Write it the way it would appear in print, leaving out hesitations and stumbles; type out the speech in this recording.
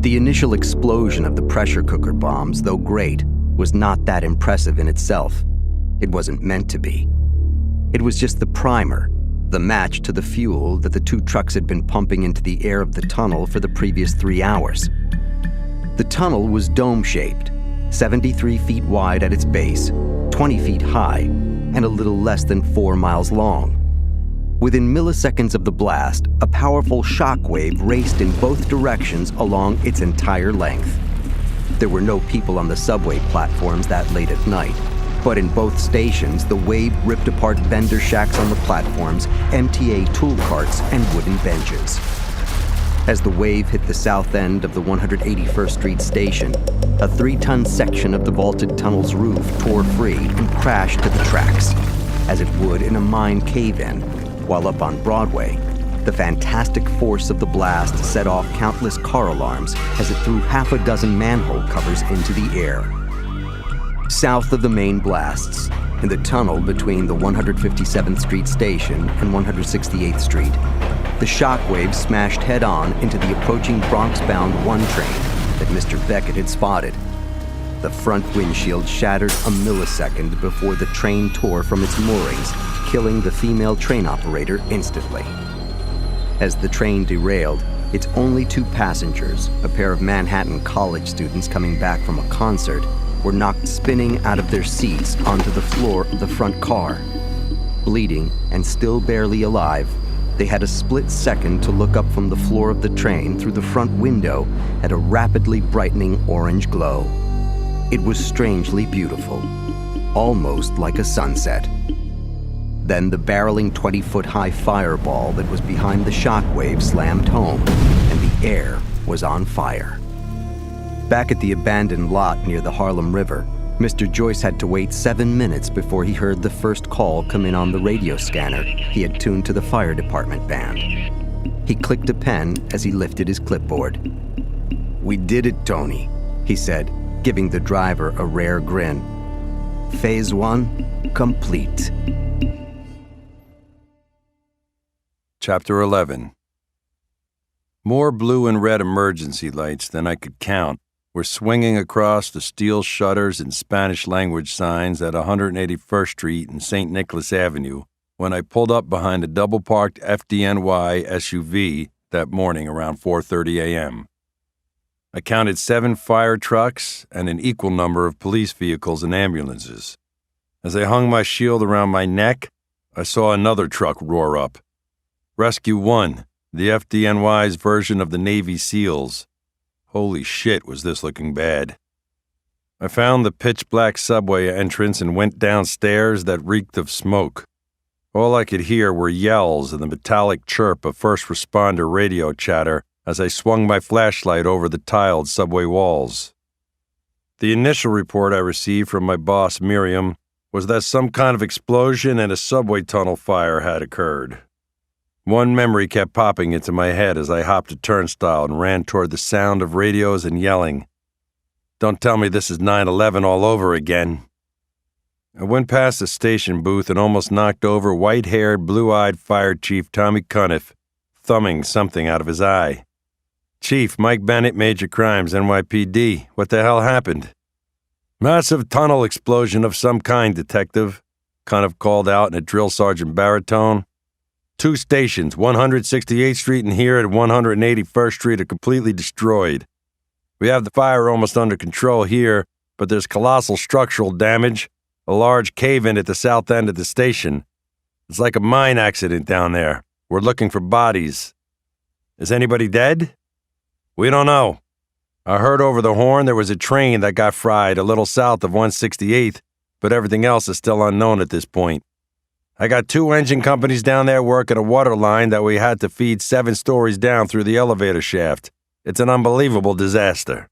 The initial explosion of the pressure cooker bombs, though great, was not that impressive in itself. It wasn't meant to be. It was just the primer, the match to the fuel that the two trucks had been pumping into the air of the tunnel for the previous 3 hours. The tunnel was dome-shaped, 73 feet wide at its base, 20 feet high, and a little less than 4 miles long. Within milliseconds of the blast, a powerful shock wave raced in both directions along its entire length. There were no people on the subway platforms that late at night, but in both stations, the wave ripped apart vendor shacks on the platforms, MTA tool carts, and wooden benches. As the wave hit the south end of the 181st Street station, a 3-ton section of the vaulted tunnel's roof tore free and crashed to the tracks, as it would in a mine cave-in, while up on Broadway, the fantastic force of the blast set off countless car alarms as it threw half a dozen manhole covers into the air. South of the main blasts, in the tunnel between the 157th Street station and 168th Street, the shockwave smashed head-on into the approaching Bronx-bound 1 train that Mr. Beckett had spotted. The front windshield shattered a millisecond before the train tore from its moorings, killing the female train operator instantly. As the train derailed, its only 2 passengers, a pair of Manhattan college students coming back from a concert, were knocked spinning out of their seats onto the floor of the front car. Bleeding and still barely alive, they had a split second to look up from the floor of the train through the front window at a rapidly brightening orange glow. It was strangely beautiful, almost like a sunset. Then the barreling 20-foot-high fireball that was behind the shockwave slammed home, and the air was on fire. Back at the abandoned lot near the Harlem River, Mr. Joyce had to wait 7 minutes before he heard the first call come in on the radio scanner he had tuned to the fire department band. He clicked a pen as he lifted his clipboard. "We did it, Tony," he said, giving the driver a rare grin. "Phase 1 complete." Chapter 11. More blue and red emergency lights than I could count were swinging across the steel shutters and Spanish-language signs at 181st Street and St. Nicholas Avenue when I pulled up behind a double-parked FDNY SUV that morning around 4:30 a.m. I counted 7 fire trucks and an equal number of police vehicles and ambulances. As I hung my shield around my neck, I saw another truck roar up. Rescue 1, the FDNY's version of the Navy SEALs. Holy shit, was this looking bad. I found the pitch-black subway entrance and went downstairs that reeked of smoke. All I could hear were yells and the metallic chirp of first responder radio chatter as I swung my flashlight over the tiled subway walls. The initial report I received from my boss, Miriam, was that some kind of explosion and a subway tunnel fire had occurred. One memory kept popping into my head as I hopped a turnstile and ran toward the sound of radios and yelling. Don't tell me this is 9/11 all over again. I went past the station booth and almost knocked over white-haired, blue-eyed Fire Chief Tommy Cuniff, thumbing something out of his eye. Chief, Mike Bennett, Major Crimes, NYPD. What the hell happened? Massive tunnel explosion of some kind, Detective, Cuniff called out in a drill sergeant baritone. 2 stations, 168th Street and here at 181st Street, are completely destroyed. We have the fire almost under control here, but there's colossal structural damage, a large cave-in at the south end of the station. It's like a mine accident down there. We're looking for bodies. Is anybody dead? We don't know. I heard over the horn there was a train that got fried a little south of 168th, but everything else is still unknown at this point. I got 2 engine companies down there working a water line that we had to feed 7 stories down through the elevator shaft. It's an unbelievable disaster.